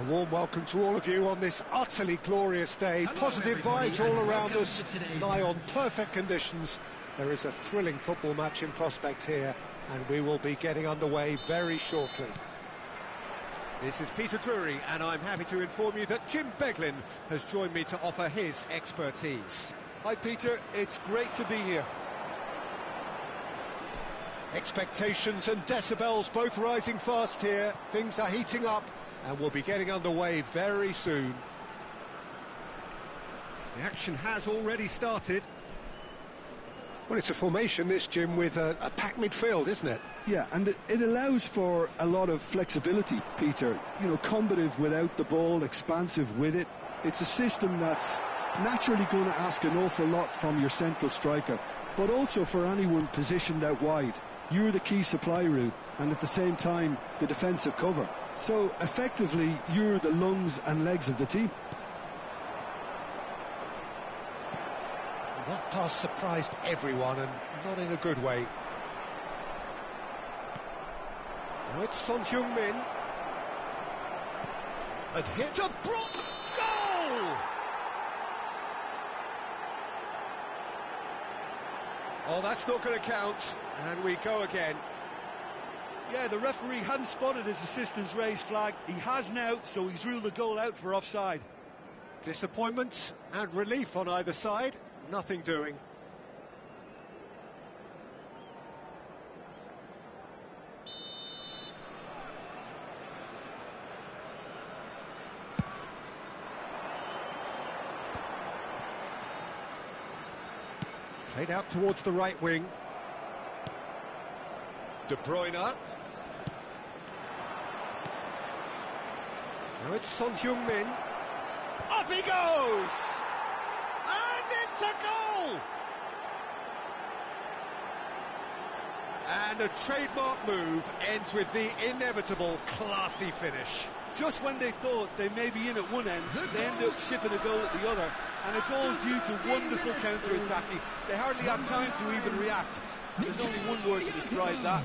A warm welcome to all of you on this utterly glorious day. Positive vibes all around us, nigh on perfect conditions. There is a thrilling football match in prospect here, and we will be getting underway very shortly. This is Peter Drury, and I'm happy to inform you that Jim Beglin has joined me to offer his expertise. Hi Peter, it's great to be here. Expectations and decibels both rising fast here. Things are heating up, and we'll be getting underway very soon. The action has already started. Well, it's a formation, this, Jim, with a packed midfield, isn't it? Yeah, and it allows for a lot of flexibility, Peter. You know, combative without the ball, expansive with it. It's a system that's naturally going to ask an awful lot from your central striker, but also for anyone positioned out wide. You're the key supply route, and at the same time, the defensive cover. So, effectively, you're the lungs and legs of the team. That pass surprised everyone, and not in a good way. Now it's Son Heung-min. And hit a goal! Oh, that's not going to count, and we go again. Yeah, the referee hadn't spotted his assistant's raised flag. He has now, so he's ruled the goal out for offside. Disappointment and relief on either side. Nothing doing. Played out towards the right wing. De Bruyne. Now it's Son Heung-min. Up he goes! And it's a goal! And a trademark move ends with the inevitable classy finish. Just when they thought they may be in at one end, they end up shipping a goal at the other, and it's all due to wonderful counter-attacking. They hardly had time to even react. There's only one word to describe that: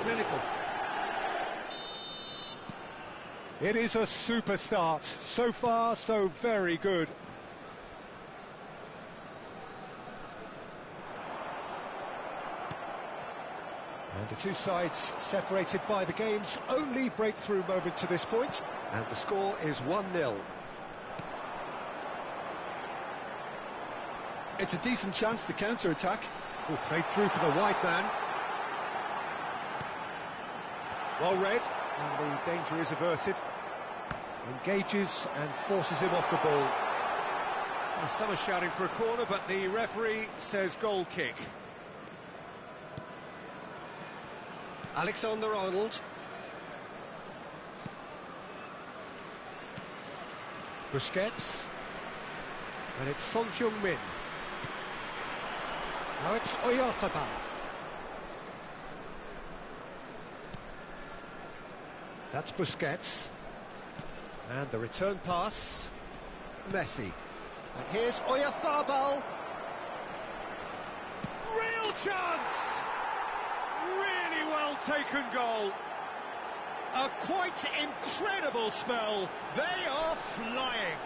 clinical. It is a super start. So far, so very good. And the two sides separated by the game's only breakthrough moment to this point. And the score is 1-0. It's a decent chance to counter-attack. Oh, played through for the wide man. Well read, and the danger is averted. Engages and forces him off the ball. Well, some are shouting for a corner, but the referee says goal kick. Alexander-Arnold. Busquets. And it's Son Heung-min. Now it's Oyarzabal. That's Busquets. And the return pass. Messi. And here's Oyarzabal. Real chance! Really well taken goal. A quite incredible spell. They are flying.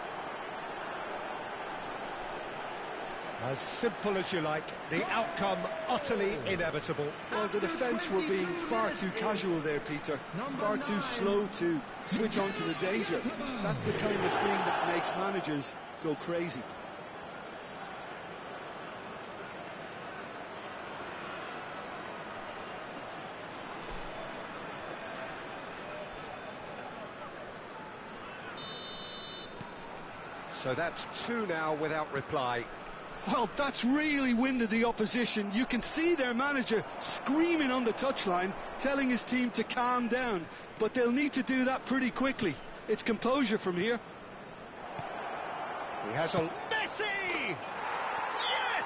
As simple as you like, the outcome utterly inevitable. Well, the defence were being far too casual there, Peter. Far too slow to switch on to the danger. That's the kind of thing that makes managers go crazy. So that's two now without reply. Well, that's really winded the opposition. You can see their manager screaming on the touchline, telling his team to calm down. But they'll need to do that pretty quickly. It's composure from here. He has a... Messi! Yes!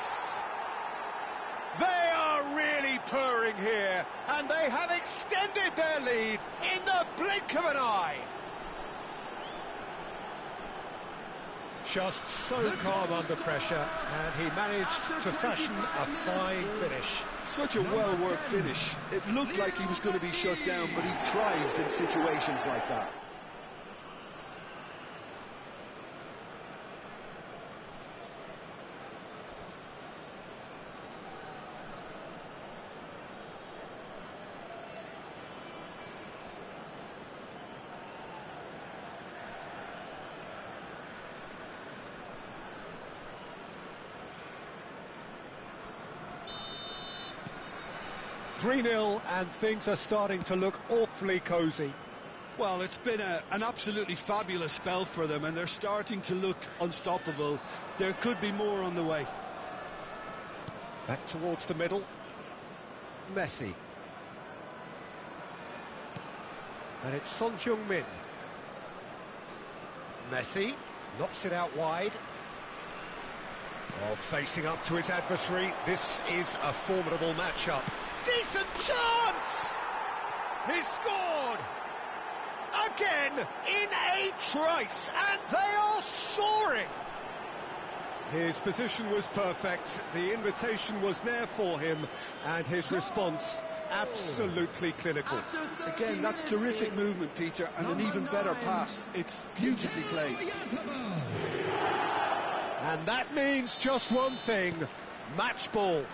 They are really purring here, and they have extended their lead in the blink of an eye. Just so calm under pressure, and he managed to fashion a fine finish. Such a well-worked finish. It looked like he was going to be shut down, but he thrives in situations like that. 3-0 and things are starting to look awfully cosy. Well, it's been an absolutely fabulous spell for them, and they're starting to look unstoppable. There could be more on the way. Back towards the middle. Messi. And it's Son Heung-min. Messi knocks it out wide. Oh, facing up to his adversary. This is a formidable matchup. Decent chance! He scored! Again, in a trice, and they are soaring! His position was perfect, the invitation was there for him, and his response absolutely clinical. Again, that's terrific movement, Peter, and an even better pass. It's beautifully played. And that means just one thing, match ball.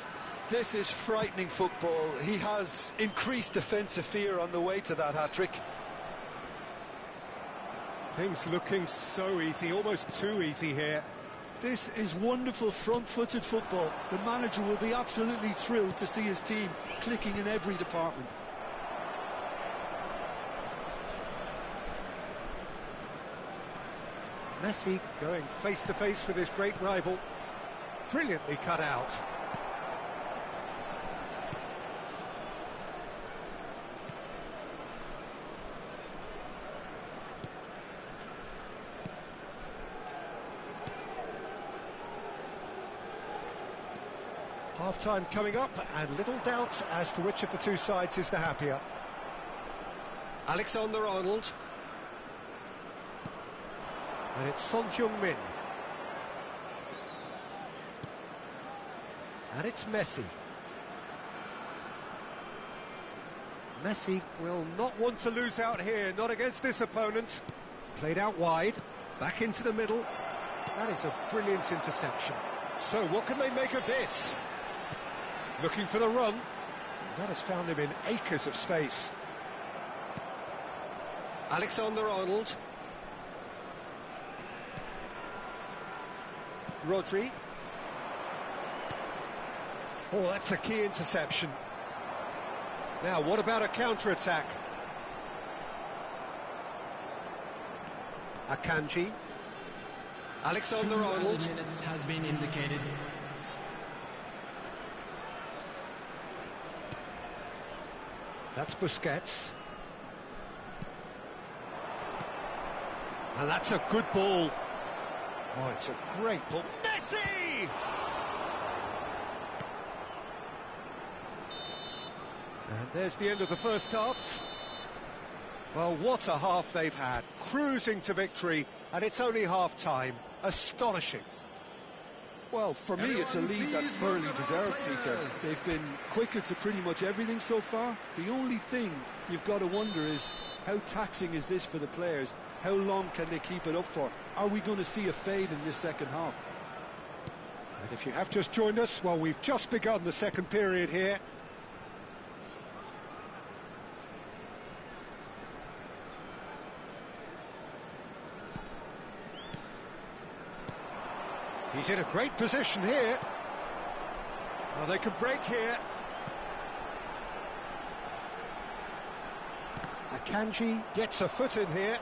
This is frightening football. He has increased defensive fear on the way to that hat-trick. Things looking so easy, almost too easy here. This is wonderful front-footed football. The manager will be absolutely thrilled to see his team clicking in every department. Messi going face-to-face with his great rival. Brilliantly cut out. Half-time coming up, and little doubt as to which of the two sides is the happier. Alexander-Arnold. And it's Son Heung-min. And it's Messi. Messi will not want to lose out here, not against this opponent. Played out wide, back into the middle. That is a brilliant interception. So what can they make of this? Looking for the run. That has found him in acres of space. Alexander-Arnold. Rodri. Oh, that's a key interception. Now, what about a counter-attack? Akanji. Alexander-Arnold. 2 minutes has been indicated. That's Busquets. And that's a good ball. Oh, it's a great ball. Messi! And there's the end of the first half. Well, what a half they've had. Cruising to victory, and it's only half-time. Astonishing. Well, for me, it's a lead that's thoroughly deserved, Peter. They've been quicker to pretty much everything so far. The only thing you've got to wonder is, how taxing is this for the players? How long can they keep it up for? Are we going to see a fade in this second half? And if you have just joined us, well, we've just begun the second period here. He's in a great position here. Well, they can break here. Akanji gets a foot in here.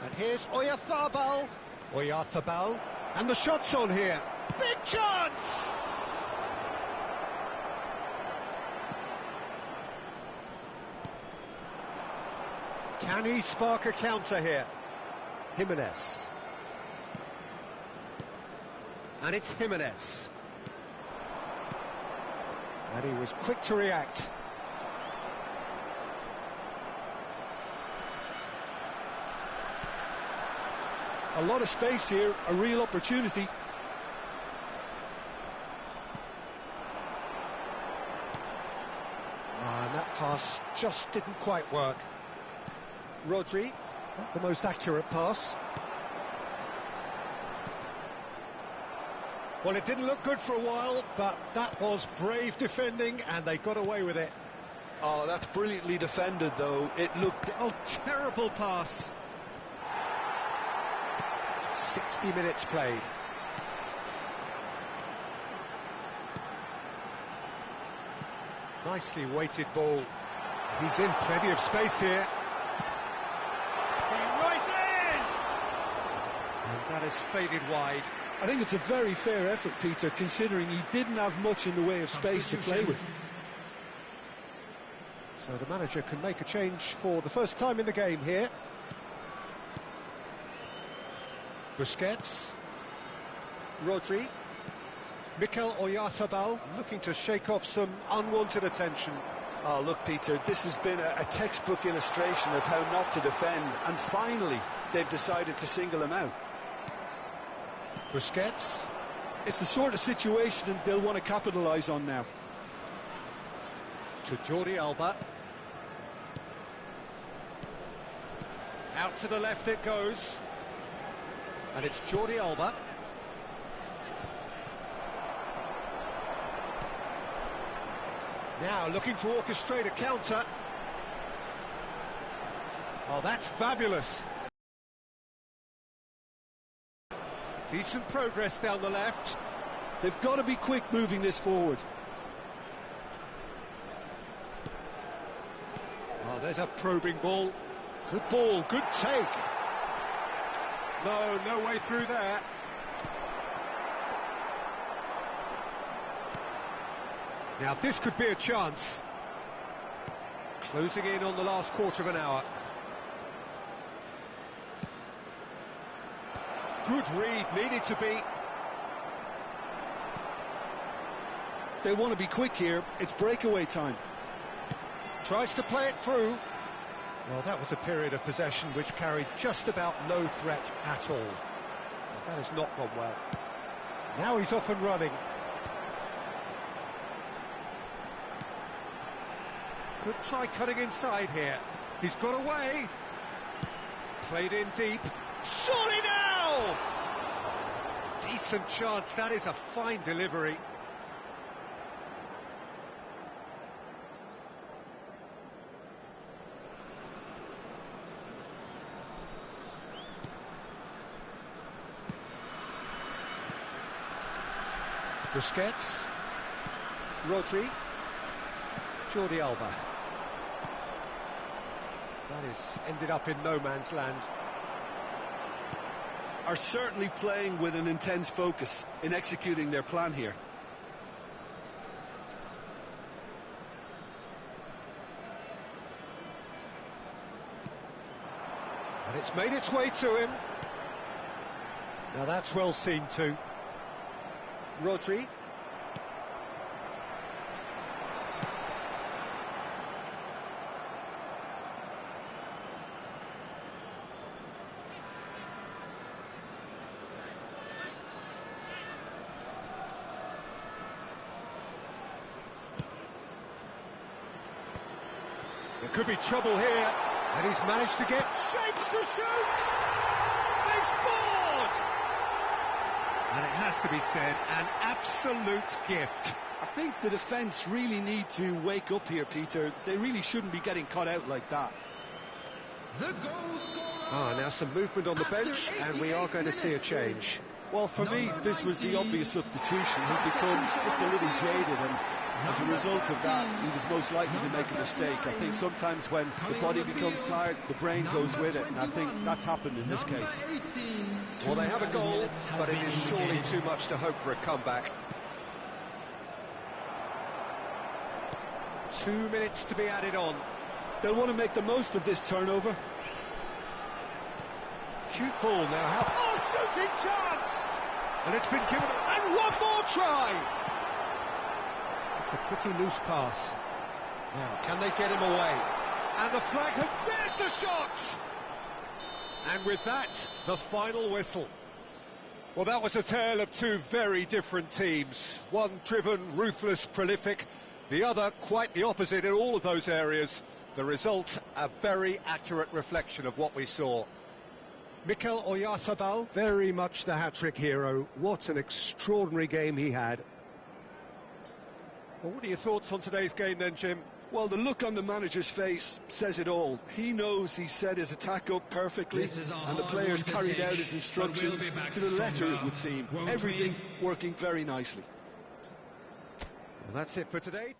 And here's Oyarzabal. Oyarzabal. And the shot's on here. Big chance! Can he spark a counter here? Jimenez. And it's Jimenez. And he was quick to react. A lot of space here, a real opportunity. And that pass just didn't quite work. Rodri, not the most accurate pass. Well, it didn't look good for a while, but that was brave defending, and they got away with it. Oh, that's brilliantly defended, though. It looked... Oh, terrible pass. 60 minutes played. Nicely weighted ball. He's in plenty of space here. He rises! And that has faded wide. I think it's a very fair effort, Peter, considering he didn't have much in the way of space to play with. So the manager can make a change for the first time in the game here. Busquets. Rodri. Mikel Oyarzabal looking to shake off some unwanted attention. Oh, look, Peter, this has been a textbook illustration of how not to defend, and finally they've decided to single him out. Busquets. It's the sort of situation they'll want to capitalise on now. To Jordi Alba. Out to the left it goes. And it's Jordi Alba. Now looking to orchestrate a counter. Oh, that's fabulous. Decent progress down the left. They've got to be quick moving this forward. Oh, there's a probing ball. Good ball, good take. No way through there. Now this could be a chance. Closing in on the last quarter of an hour. Good read, needed to be. They want to be quick here. It's breakaway time. Tries to play it through. Well, that was a period of possession which carried just about no threat at all. Well, that has not gone well. Now he's off and running. Could try cutting inside here. He's got away. Played in deep. Surely now! Decent chance. That is a fine delivery. Busquets. Rodri. Jordi Alba. That is ended up in no man's land. Are certainly playing with an intense focus in executing their plan here. And it's made its way to him. Now that's well seen too. Rodri. There could be trouble here, and he's managed to get shapes to shoot! They've scored! And it has to be said, an absolute gift. I think the defence really need to wake up here, Peter. They really shouldn't be getting caught out like that. The goal Ah, scorer now some movement on the bench, and we are going to see a change. Well, for me, this was the obvious substitution. He'd become just a little jaded, and as a result of that, he was most likely to make a mistake. I think sometimes when the body becomes tired, the brain goes with it, and I think that's happened in this case. Well, they have a goal, but it is surely too much to hope for a comeback. 2 minutes to be added on. They'll want to make the most of this turnover. Cute ball now. Oh, shooting chance! And it's been given. And one more try! It's a pretty loose pass. Now, can they get him away? And the flag has... There's the shot! And with that, the final whistle. Well, that was a tale of two very different teams. One driven, ruthless, prolific. The other quite the opposite in all of those areas. The result, a very accurate reflection of what we saw. Mikel Oyarzabal, very much the hat-trick hero. What an extraordinary game he had. Well, what are your thoughts on today's game then, Jim? Well, the look on the manager's face says it all. He knows he set his attack up perfectly, and the players carried out his instructions to the letter, it would seem. Everything working very nicely. Well, that's it for today.